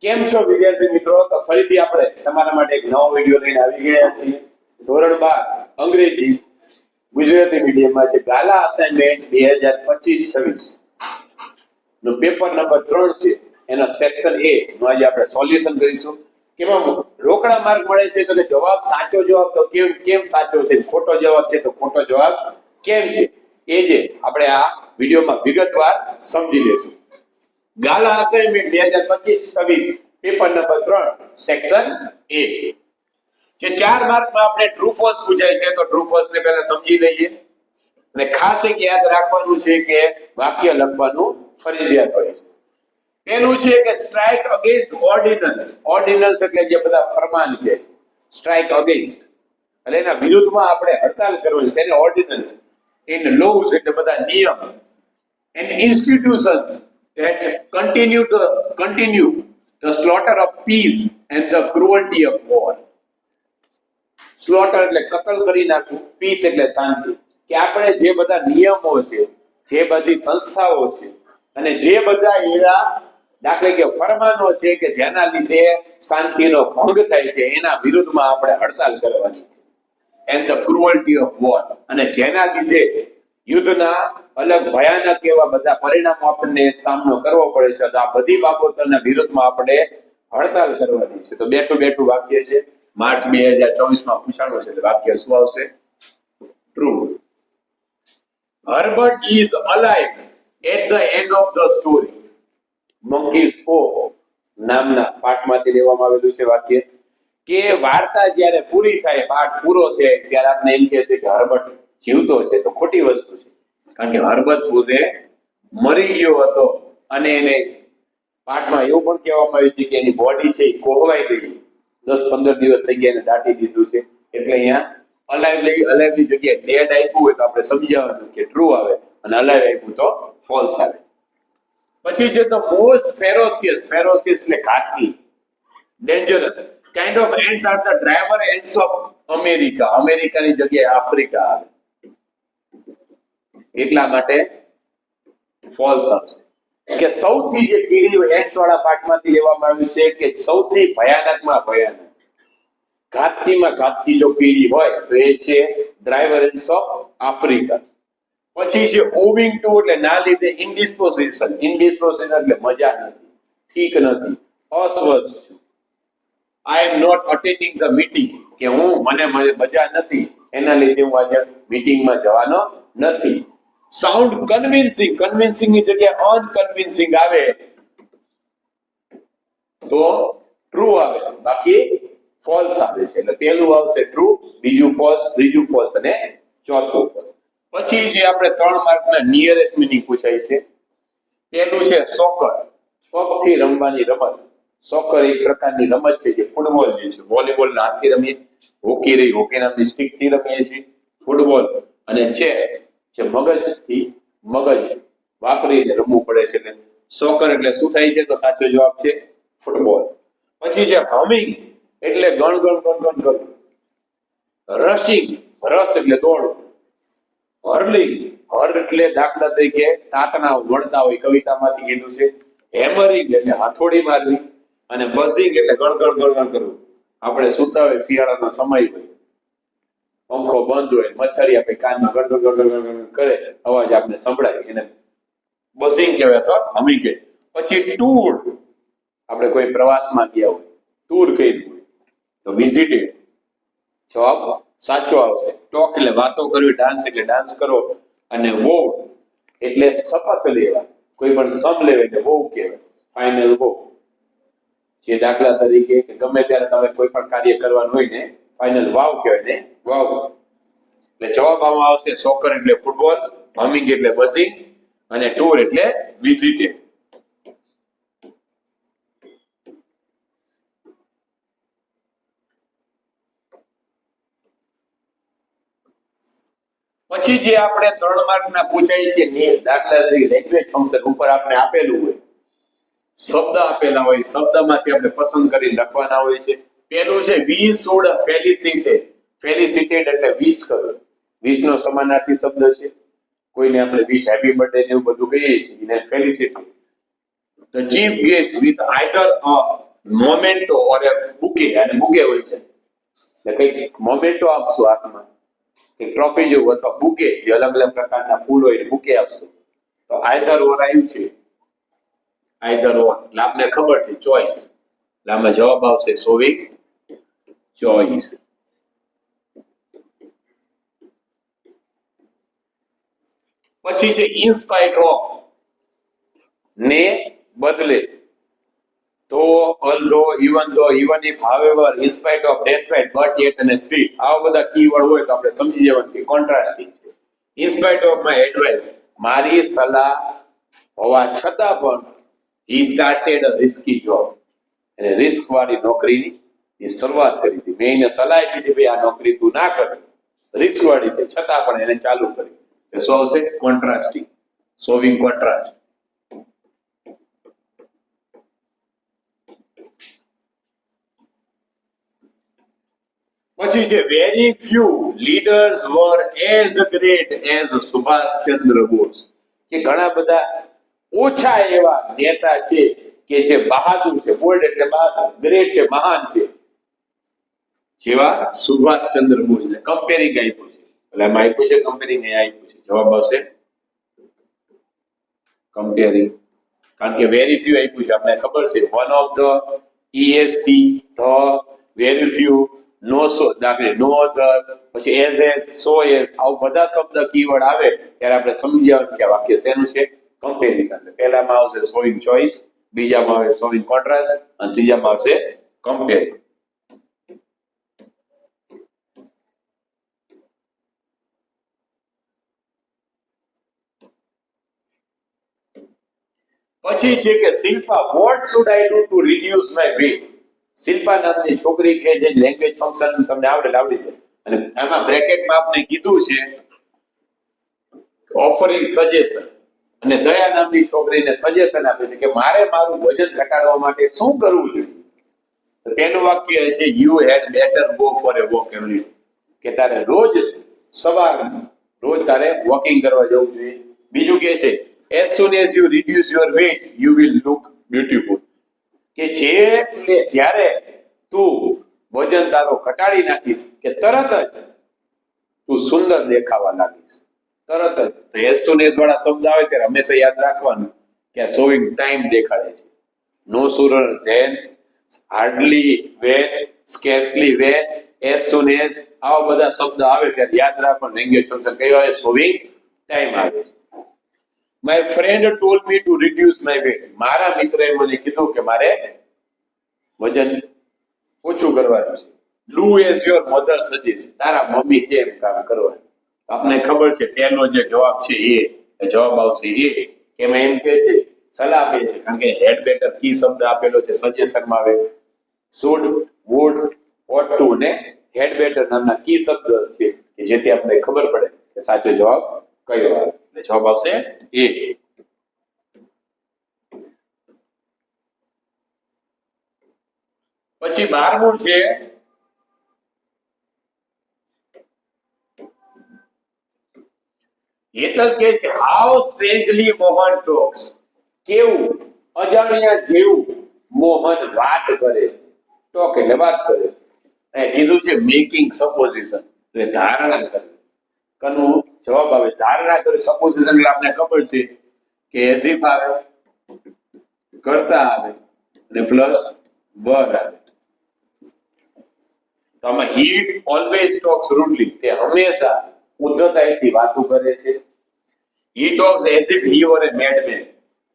કેમ છો વિદ્યાર્થી મિત્રો? તો ફરીથી આપણે તમારા માટે એક નવો વિડિયો લઈને આવી ગયા છીએ. ધોરણ 12 અંગ્રેજી ગુજરાતી મીડિયમમાં છે ગાલા અસાઇનમેન્ટ 2025-26 નો પેપર નંબર 3 છે. એનો સેક્શન A નું આજે આપણે સોલ્યુશન કરીશું. કેમાં રોકડા માર્ક મળે છે તો કે જવાબ સાચો જવાબ તો કેમ સાચો છે, ખોટો જવાબ છે તો ખોટો જવાબ કેમ છે, એ જે આપણે આ વિડિયોમાં વિગતવાર સમજી લેશું. Gala assignment 2025-26 paper number 3 section A જે 4 માર્કમાં આપણે ટ્રુ ફોલ્સ પૂછાય છે. તો ટ્રુ ફોલ્સ ને પહેલા સમજી લઈએ અને ખાસ એક યાદ રાખવાનું છે કે વાક્ય લખવાનું ફરજિયાત હોય છે. પહેલું છે કે સ્ટ્રાઇક અગેન્સ્ટ ઓર્ડિનન્સ. ઓર્ડિનન્સ એટલે જે બધા ફરમાન છે, સ્ટ્રાઇક અગેન્સ્ટ એટલે એના વિરુદ્ધમાં આપણે હડતાલ કરવાની છે, એને ઓર્ડિનન્સ. ઇન લોઝ એટલે બધા નિયમ. And institutions that continue the slaughter of peace and the cruelty of war. Slaughter એટલે કતલ કરી નાખવું, પીસ એટલે શાંતિ. કે આપણે જે બધા નિયમો છે, જે બધી સંસ્થાઓ છે અને જે બધા એવા દાખલા કે ફરમાનો છે કે જેના લીધે શાંતિનો ભંગ થાય છે, એના વિરુદ્ધમાં આપણે હડતાલ કરવાની. and the cruelty of war અને જેના લીધે યુદ્ધના અલગ ભયાનક એવા બધા પરિણામો આપણને સામનો કરવો પડે છે, તો આ બધી બાબતોના વિરુદ્ધમાં આપણે હડતાલ કરવાની છે. તો બેઠું વાક્ય છે, માર્ચ 2024 માં પૂછાણું છે. વાક્ય શું આવશે? True. Herbert is alive at the end of the story. Monkeys ફો નામના પાઠમાંથી લેવામાં આવેલું છે વાક્ય. કે વાર્તા જ્યારે પૂરી થાય, પાઠ પૂરો થાય ત્યારે આપણે એમ કહે છે કે હર્બર્ટ જીવતો છે. તો ખોટી વસ્તુ છે, કારણ કે હર્બર્ટ પોતે મરી ગયો હતો અને એને પાઠમાં એવું પણ કહેવામાં આવ્યું છે કે એની બોડી છે એ કોહવાઈ ગઈ, 10-15 દિવસ થઈ ગયા, એને દાટી દીધું છે. એટલે અહીંયા અલાઇવ ની જગ્યાએ ડેડ આપ્યું હોય તો આપણે સમજાવવાનું કે ટ્રુ આવે અને અલાઇવ આપ્યું તો ફોલ્સ આવે. પછી છે તો મોસ્ટ ફેરોસિયસ. ફેરોસિયસ એટલે ઘાતકી, dangerous kind of ants are the driver ants of America. અમેરિકાની જગ્યાએ આફ્રિકા આવે, એટલા માટે ફોલ્સ આવશે. કે સૌથી જે કીડી એન્ડ્સ વાળા પાઠમાંથી લેવામાં આવ્યું છે કે સૌથી ભયાનકમાં ભયાનક, ઘાતકીમાં ઘાતકી જો કીડી હોય તો એ છે ડ્રાઈવર એન્ડ્સ ઓફ આફ્રિકા. પછી છે ઓવિંગ ટુ એટલે ના લીધે ઇન્ડિસ્પોઝિશન. ઇન્ડિસ્પોઝિશન એટલે મજા નથી, ઠીક નથી, અસ્વસ્થ છું. I am not attending the meeting કે મને મજા નથી, એના લીધે હું આજે મીટિંગમાં જવાનો નથી. Sound convincing. કન્વિન્સિંગ ની જગ્યાએ અનકન્વિન્સિંગ આવે તો ટ્રુ આવે, બાકી ફોલ્સ આવે છે. એટલે પહેલું આવશે ટ્રુ, બીજું ફોલ્સ, ત્રીજું ફોલ્સ અને ચોથું. પછી જે આપણે 3 માર્કના નિયરેસ્ટ મીનિંગ પૂછાય છે. પહેલું છે સોકર, પગથી રમવાની રમત. સોકર એક પ્રકારની રમત છે જે ફૂટબોલ જે છે, વોલીબોલ હાથથી રમીએ, હોકી રહી હોકી નામની સ્ટિકથી રમીએ છીએ, ફૂટબોલ. અને ચેસ જે મગજ વાપરીને રમવું પડે છે. એટલે સોકર એટલે શું થાય છે? તો સાચો જવાબ છે ફૂટબોલ. પછી છે હમિંગ એટલે ગણ કરવું. રશિંગ, રસ એટલે દોડવું. હર્લિંગ, હર એટલે દાખલા તરીકે તાતણા વળતા હોય, કવિતામાંથી કીધું છે. હેમરિંગ એટલે હથોડી મારવી. અને બઝિંગ એટલે ગણ કરવું. આપણે સુતા હોય, શિયાળાનો સમય હોય, પંખો બંધ હોય, મચ્છરી આપણે કાનમાં ગણ કરે, અવાજ આપણે સંભળાય, એને બઝિંગ કહેવાય અથવા હમિંગ કહેવાય. પછી ટૂર, આપણે કોઈ પ્રવાસમાં ગયા હોય, ટૂર કર્યું તો વિઝિટેડ. જવાબ સાચો આવશે. ટોક એટલે વાતો કરવી, ડાન્સ એટલે ડાન્સ કરો, અને વોવ એટલે શપથ લેવા. કોઈ પણ સમ લેવે એટલે વોવ કહેવાય, ફાઇનલ વોવ. જે દાખલા તરીકે કે ગમે ત્યારે તમે કોઈ પણ કાર્ય કરવાનું હોય ને ફાઇનલ વાવ કહેવાય ને, વાવ. એટલે જવાબ આમાં આવશે સોકર એટલે ફૂટબોલ, હમિંગ એટલે બઝિંગ અને ટૂર એટલે વિઝિટેડ. પછી જે આપણે 3 માર્કના પૂછાય છે દાખલા તરીકે લેંગ્વેજ ફંક્શન. ઉપર આપણે આપેલું હોય, શબ્દ આપેલા હોય, શબ્દમાંથી આપણે પસંદ કરી લખવાના હોય છે. પહેલું છે વી શુડ ફેલિસિટેટ. ફેલિસિટેટ એટલે વિશ કરવું. વિશ નો સમાનાર્થી શબ્દ છે. કોઈને આપણે વિશ હેપી બર્થડે ને એવું બધું કહીએ છીએ, એને ફેલિસિટેટ. The chief guest with either a memento or A bouquet, અને બુકે હોય છે એટલે કઈક મોમેન્ટો આપશું હાથમાં, કે ટ્રોફી જેવું, અથવા બુકે જે અલગ અલગ પ્રકારના ફૂલ હોય બુકે આપશું. તો આઈધર ઓર આવ્યું છે, આઈધર ઓર એટલે આપને ખબર છે ચોઈસ, એટલે આમાં જવાબ આવશે શોવિંગ ચોઈસ. પછી છે ઇન્સ્પાઇટ ઓફ, ને બદલે, તો, although, even though, even if, however, in spite of, despite, but, yet અને સ્ટીલ, આવા બધા કીવર્ડ હોય તો આપણે સમજી જવાનું કે કોન્ટ્રાસ્ટિંગ છે. In spite of my advice, મારી સલાહ હોવા છતાં પણ, he started a risky job, એને રિસ્ક વાળી નોકરીની શરૂઆત કરી હતી. મેં એને સલાહ આપી હતી ભાઈ આ નોકરી તું ના કર, રિસ્ક વાળી છે, છતાં પણ એને ચાલુ કરી. શું આવશે? Contrasting, showing contrast. પછી છે very few leaders were as great as Subhashchandra Bose, કે ઘણા બધા ઓછા એવા નેતા છે કે જે બહાદુર છે, બોલ્ડ એટલે બહાદુર, ગ્રેટ છે, મહાન છે, જેવા સુભાષચંદ્ર બોઝ. ને કમ્પેરિંગ આપ્યું છે, એટલે આમાં આપ્યું છે કમ્પેરિંગ, એ આપ્યું છે. જવાબ આવશે કમ્પેરિંગ, કારણ કે વેરી ફ્યુ આપ્યું છે, આપણે ખબર છે one of the, EST, the, very few, no, so, દાખલે નો અધર, પછી એઝ, સો એઝ, આવું બધા શબ્દ કીવર્ડ આવે ત્યારે આપણે સમજી જવાનું કે વાક્ય શેનું છે, કમ્પેરિઝન. પહેલામાં આવશે શોઈંગ ચોઇસ, બીજામાં આવે શોઈંગ કોન્ટ્રાસ્ટ, અને ત્રીજામાં આવશે કમ્પેરિંગ. પછી છે કે Shilpa, what should I do to reduce my weight. Shilpa નામની છોકરી કે જે લેંગ્વેજ ફંક્શન તમને આવડી જાય, અને આમાં બ્રેકેટમાં આપણે કીધું છે ઓફરિંગ સજેશન, અને દયા નામની છોકરીને સજેશન આપે છે કે મારે મારું વજન ઘટાડવા માટે શું કરવું જોઈએ. તો તેનું વાક્ય છે you had better go for a walk every day, કે તારે રોજ તારે વોકિંગ કરવા જવું જોઈએ. બીજું કે છે as soon as you reduce your weight you will look beautiful, કે જ્યારે તું વજન તારો ઘટાડી નાખીશ કે તરત જ તું સુંદર દેખાવા લાગીશ. તરત જ. તો as soon as વાળા શબ્દ આવે ત્યારે હંમેશા યાદ રાખવાનું કે આ શોઈંગ ટાઈમ દેખાડે છે. No sooner than, hardly when, scarcely when, as soon as, આવા બધા શબ્દ આવે ત્યારે યાદ રાખવાનું લેંગ્વેજ ફંક્શન કયું આવે, શોવિંગ ટાઈમ આવે છે. My friend told me to reduce my weight, મારા મિત્રએ મને કીધું કે મારે વજન ઓછું કરવાનું છે. Do as your mother suggests, તારા મમ્મી જેમ કામ કરવાનું. આપને ખબર છે પહેલો જે જવાબ છે એ જવાબ આવશે એ. એમાં એમ કે છે સલાહ આપે છે, કારણ કે હેડ બેટર કી શબ્દ આપેલો છે, સજેશનમાં આવે શુડ, વુડ, ઓટ ટુ ને હેડ બેટર નામના કી શબ્દ છે કે જેથી આપણે ખબર પડે કે સાચો જવાબ કયો આવે. એટલે જવાબ આવશે એ. પછી 12મું છે હેતલ કે છે હાઉ સ્ટ્રેન્જલી મોહન ટોક્સ, કેવું અજાણ્યા જેવું મોહન વાત કરે છે. ટોક એટલે વાત કરે છે. એ કીધું છે મેકિંગ સપોઝિશન, એટલે ધારણા કરવી. કનું જવાબ આવે ધારણા કરી. સપોઝિશન એટલે આપણે ખબર છે કે એઝિફ આવે, કરતા આવે, અને પ્લસ વર આવે. તો આમાં હી ઓલવેઝ ટોક્સ રૂડલી, તે હંમેશા ઉદ્ધતાઈથી વાતો કરે છે. He talks as if he વર એ મેડમેન,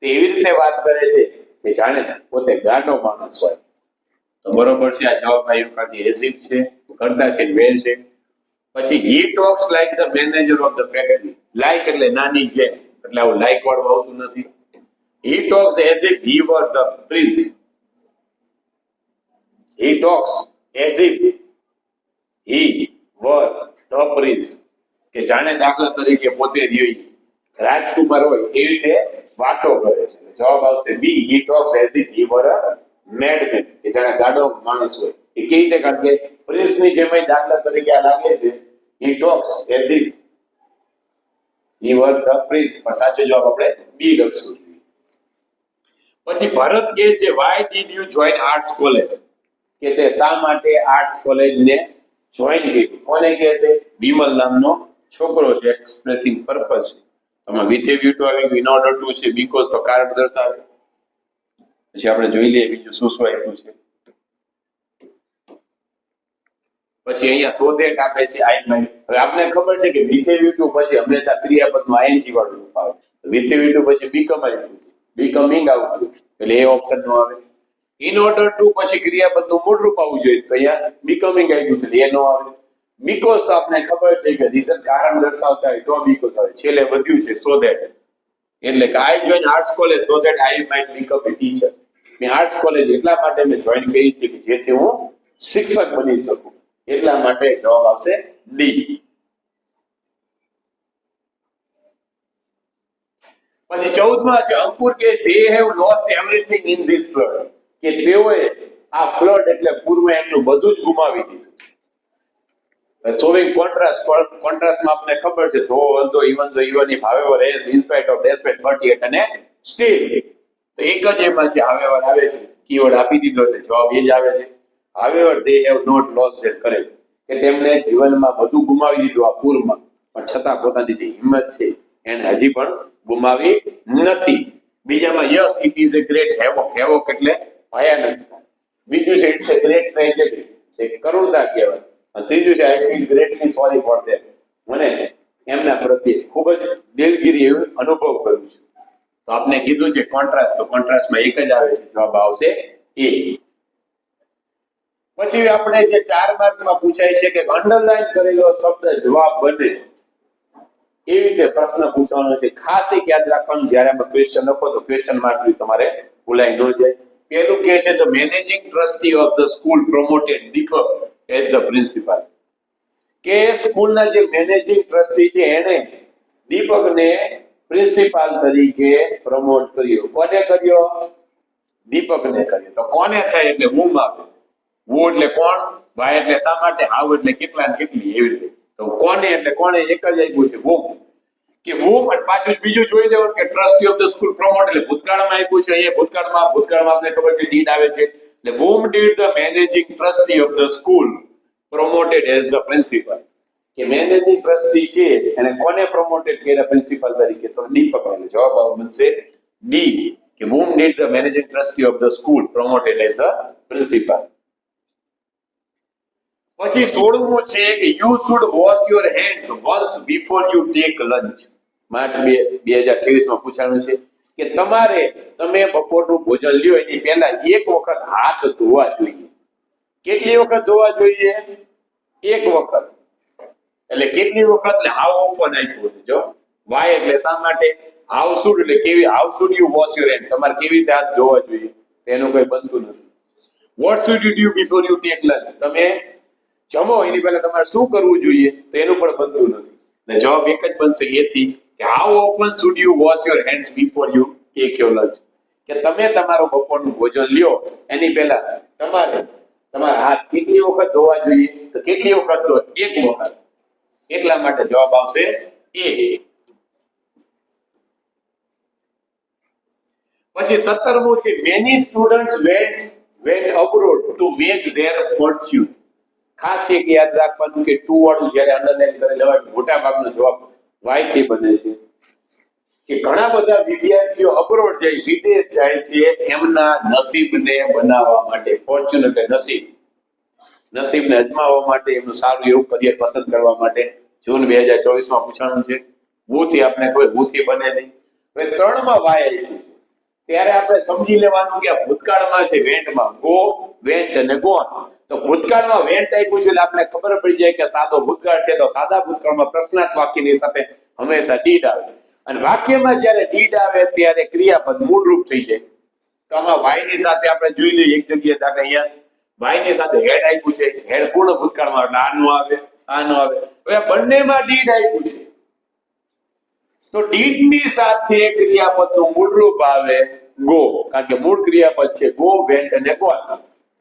તે એવી રીતે વાત કરે છે કે જાણે પોતે ગાંડો માણસ હોય. તો બરોબર છે આ જવાબ આવ્યો, કારણ કે એઝ ઇફ છે, કરતા છે, વેર છે. પછી he talks like the manager of the factory, like એટલે નાની જેમ, એટલે આવું લાઈક વાળું આવતું નથી. He talks as if he were the prince, he talks as if he were the prince, કે જાણે દાખલા તરીકે પોતે રાજકુમાર હોય એવી રીતે વાતો કરે છે. જવાબ આવશે બી, હી ટોક્સ એઝ ઇફ હી વર અ મેડમેન, કે જાણે ગાડો માણસ હોય. એ કેવી રીતે? કારણ કે પ્રિન્સની જેમ દાખલા તરીકે આ લાગે છે. He talks as if he were the prince, પણ સાચો જવાબ આપણે બી લખશું. પછી ભરત કહે છે why did you join arts college, કે તે શા માટે આર્ટ્સ કોલેજને જોઈન કર્યું. કોને કહે છે? વિમલ નામનો છોકરો છે. એક્સપ્રેસિંગ પર્પસ છે. આમાં with a view to આવી ગયું, in order to છે, because તો કારણ દર્શાવે. પછી આપણે જોઈ લઈએ બીજું શું શું આપ્યું છે. પછી અહીંયા so that આપે છે I might. હવે આપણે ખબર છે કે with a view to પછી હંમેશા ક્રિયાપદનું ing વાળું રૂપ આવે. with a view to પછી become આવ્યું, becoming આવતું, એટલે એ ઓપ્શન નો આવે. in order to પછી ક્રિયાપદનું મૂળ રૂપ આવવું જોઈએ, તો અહીંયા becoming આવ્યું છે, એ નો આવે. because તો આપણે ખબર છે કે રીઝન કારણ દર્શાવતા હોય તો because આવે. છેલ્લે વધ્યું છે so that, એટલે કે I join arts college so that I might become a teacher. મેં આર્ટ્સ કોલેજ એટલા માટે મેં જોઈન કરી છે કે જેથી હું શિક્ષક બની શકું. એટલા માટે જવાબ આવશે ડી. પછી 14માં છે અંકુર કે they have lost everything in this flood, કે તેઓએ આ ફ્લડ એટલે પૂરમાં એમનું બધું જ ગુમાવી દીધું. શોવિંગ કોન્ટ્રાસ્ટમાં આપણે ખબર છે though even if however as in spite of despite but yet અને still, તો એક જ એમાં છે however આવે છે, કીવર્ડ આપી દીધો છે, જવાબ એ જ આવે છે. however they have not lost their courage, કે તેમણે જીવનમાં બધું ગુમાવી દીધું આ પૂરમાં, પણ છતાં પોતાની જે હિંમત છે એને હજી પણ ગુમાવી નથી. બીજામાં yes it is a great havoc, havoc એટલે ભયાનકતા. બીજું છે ઇટ્સ અ ગ્રેટ ટ્રેજેડી, એ કરુણતા કહેવાય. અને ત્રીજું છે I feel greatly sorry for them, મને એમના પ્રત્યે ખૂબ જ દિલગીરી એવો અનુભવ કરું છું. તો આપણે કીધું છે કોન્ટ્રાસ્ટ, તો કોન્ટ્રાસ્ટમાં એક જ આવે છે, જવાબ આવશે એ. પછી આપણે જે 4 માર્કમાં પૂછાય છે કે અંડરલાઈન કરેલો શબ્દ જવાબ બને એવી રીતે પ્રશ્ન પૂછવાનો છે. ખાસ એક યાદ રાખવાનું, જ્યારે આમાં ક્વેશ્ચન લખો તો ક્વેશ્ચન માર્ક તમારે ભૂલાઈ ન જાય. પહેલું કહે છે the managing trustee of the school promoted Deepak as the principal, કે સ્કૂલના જે મેનેજિંગ ટ્રસ્ટી છે એને દીપકને પ્રિન્સિપાલ તરીકે પ્રમોટ કર્યો. કોને કર્યો? દીપકને કર્યો. તો કોને થાય એટલે હું આવે. who એટલે કોણ, why એટલે શા માટે, how એટલે કેટલા ને કેટલી, એવી રીતે. તો કોને એટલે કોને એક જ આપ્યું છે whom, કે whom. અને પાછું બીજું જોઈ લેવાનું કે trustee of the school promote એટલે ભૂતકાળમાં આપ્યું છે. અહીંયા ભૂતકાળમાં આપણે ખબર છે did આવે છે, એટલે whom did the managing trustee of the school promoted as the principal, કે મેનેજિંગ ટ્રસ્ટી છે એને કોને પ્રમોટેડ કર્યા પ્રિન્સિપલ તરીકે, તો દીપક. એટલે જવાબ બનશે ડી, કે whom did the managing trustee of the school promoted as the principal. પછી 16મું છે કે you should wash your hands once before you take lunch. માર્ચ 2023માં પૂછાણું છે કે તમે બપોરનું ભોજન લ્યો એની પહેલા એક વખત હાથ ધોવા જોઈએ. કેટલી વખત ધોવા જોઈએ? એક વખત. એટલે કેટલી વખત, એટલે હાઉ ઓફન આપ્યું છે. જો વાય એટલે શા માટે, હાઉ શુડ એટલે કેવી, how should you wash your hand, તમારે કેવી રીતે હાથ ધોવા જોઈએ, તેનું કોઈ બનતું નથી. What should you do before you take lunch, તમે જમો એની પહેલા તમારે શું કરવું જોઈએ, તો એનું પણ બનતું નથી. એટલે જવાબ એક જ બનશે એથી, કે how often should you wash your hands before you take your lunch, કે તમે તમારો બપોરનું ભોજન લ્યો એની પહેલા તમારા હાથ કેટલી વખત ધોવા જોઈએ, તો કેટલી વખત? તો એક વખત. એટલા માટે જવાબ આવશે એ. પછી 17મું છે many students went abroad to make their fortune. ખાસ એક યાદ રાખવાનું કે ટુ વાળું જ્યારે અંડરલાઈન કરી લેવાય, મોટા ભાગનો જવાબ વાય થી બને છે. કે ઘણા બધા વિદ્યાર્થીઓ અબ્રોડ જાય, વિદેશ જાય છે એમના નસીબને બનાવવા માટે. ફોર્ચ્યુન એટલે નસીબને અજમાવવા માટે, એમનું સારું એવું કરિયર પસંદ કરવા માટે. જૂન 2024માં પૂછાણું છે. ભૂથી આપણે ખબર, ભૂથી બને નહીં. હવે 3માં વાય આવ્યું છે, ત્યારે આપણે સમજી લેવાનું કે આ ભૂતકાળમાં છે, વેન્ટમાં ગો, વેન્ટ અને ગોન. તો ભૂતકાળમાં વેન્ટ આપ્યું છે એટલે આપણે ખબર પડી જાય કે સાદો ભૂતકાળ છે, તો સાદા ભૂતકાળમાં પ્રશ્નાર્થ વાક્યની સાથે હંમેશા ડીડ આવે. અને વાક્યમાં જ્યારે ડીડ આવે ત્યારે ક્રિયાપદ મૂળરૂપ થઈ જાય. તો આમાં વાય ની સાથે આપણે જોઈ લઈએ એક જગ્યાએ, દાખલા અહીંયા વાય ની સાથે હેડ આપ્યું છે, હેડ પૂર્ણ ભૂતકાળમાં એટલે આ નો આવે. હવે બંનેમાં ડીડ આપ્યું છે, તો ડીડ ની સાથે ક્રિયાપદનું મૂળરૂપ આવે ગો, કારણ કે મૂળ ક્રિયાપદ છે ગો, વેન્ટ અને ગોન.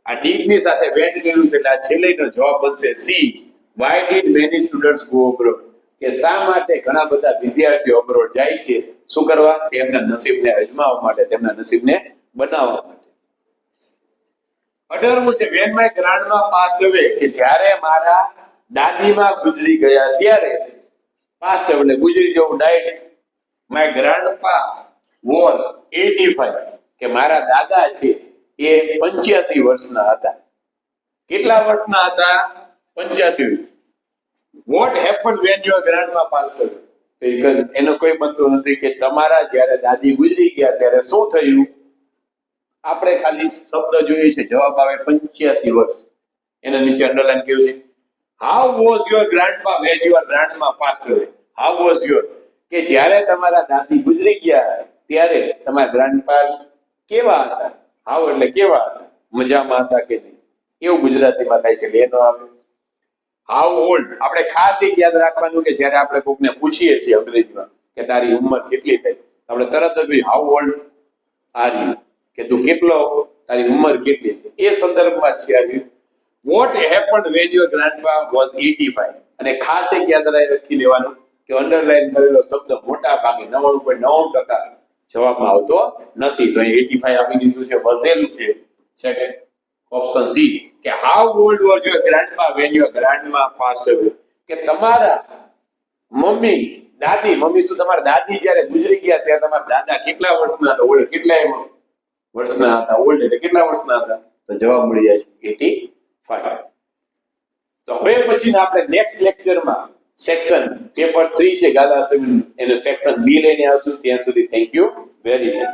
આ ડીડ ની સાથે વેન્ટ કર્યું છે એટલે આ છેલ્લેનો જવાબ બનશે C. Why did many students go abroad, કે શા માટે ઘણા બધા વિદ્યાર્થીઓ અબ્રોડ જાય છે, શું કરવા? એમના નસીબને અજમાવવા માટે, તેમના નસીબને બનાવવા માટે. 18મું છે when my grandma passed away, કે જ્યારે મારા દાદીમાં ગુજરી ગયા ત્યારે, passed away એટલે ગુજરી જવું, died. My grandpa was 85, કે મારા દાદા છે એ 85 વર્ષના હતા. કેટલા વર્ષના હતા? 85. What happened when your grandma passed away? તો એનો કોઈ બનતું નથી કે તમારા જ્યારે દાદી ગુજરી ગયા ત્યારે શું થયું. આપણે ખાલી શબ્દ જોઈએ છે, જવાબ આવે 85 વર્ષ. એના નીચે અંડરલાઈન કેવું છે? How was your grandpa when your grandma passed away? How was your, કે જ્યારે તમારા દાદી ગુજરી ગયા ત્યારે તમારા ગ્રાન્ડપા કેવા હતા? હાવ એટલે કેવા હતા? મજામાં હતા કે નહીં? એવું ગુજરાતીમાં થાય છે, એનો આવે હાઉ ઓલ્ડ. આપણે ખાસ એક યાદ રાખવાનું કે જ્યારે આપણે કોકને પૂછીએ છીએ અંગ્રેજીમાં કે તારી ઉંમર કેટલી થઈ, આપણે તરત જ હાઉ ઓલ્ડ આર યુ, કે તું કેટલો, તારી ઉંમર કેટલી છે, એ સંદર્ભમાં છે આવ્યું. Vote happened van your ગ્રાન્ડપા was 85. અને ખાસ એક યાદ રાખી લેવાનું કે અંડરલાઈન કરેલો શબ્દ મોટા ભાગે 99.9% જવાબમાં આવતો નથી. તો અહીં 85 આપી દીધું છે, વધેલું છે. સેકન્ડ ઓપ્શન સી, કે how old was your grandpa when your grandma passed away, કે તમારા મમ્મી દાદી, મમ્મી શું તમારા દાદી જ્યારે ગુજરી ગયા ત્યારે તમારા દાદા કેટલા વર્ષના હતા? ઓલ્ડ કેટલા વર્ષના હતા? ઓલ્ડ એટલે કેટલા વર્ષના હતા? તો જવાબ મળી જાય છે 85. તો હવે પછી આપણે નેક્સ્ટ લેક્ચરમાં સેક્શન પેપર 3 છે ગાલા 7, એનો સેક્શન બી લઈને આવશું. ત્યાં સુધી થેન્ક યુ વેરી મચ.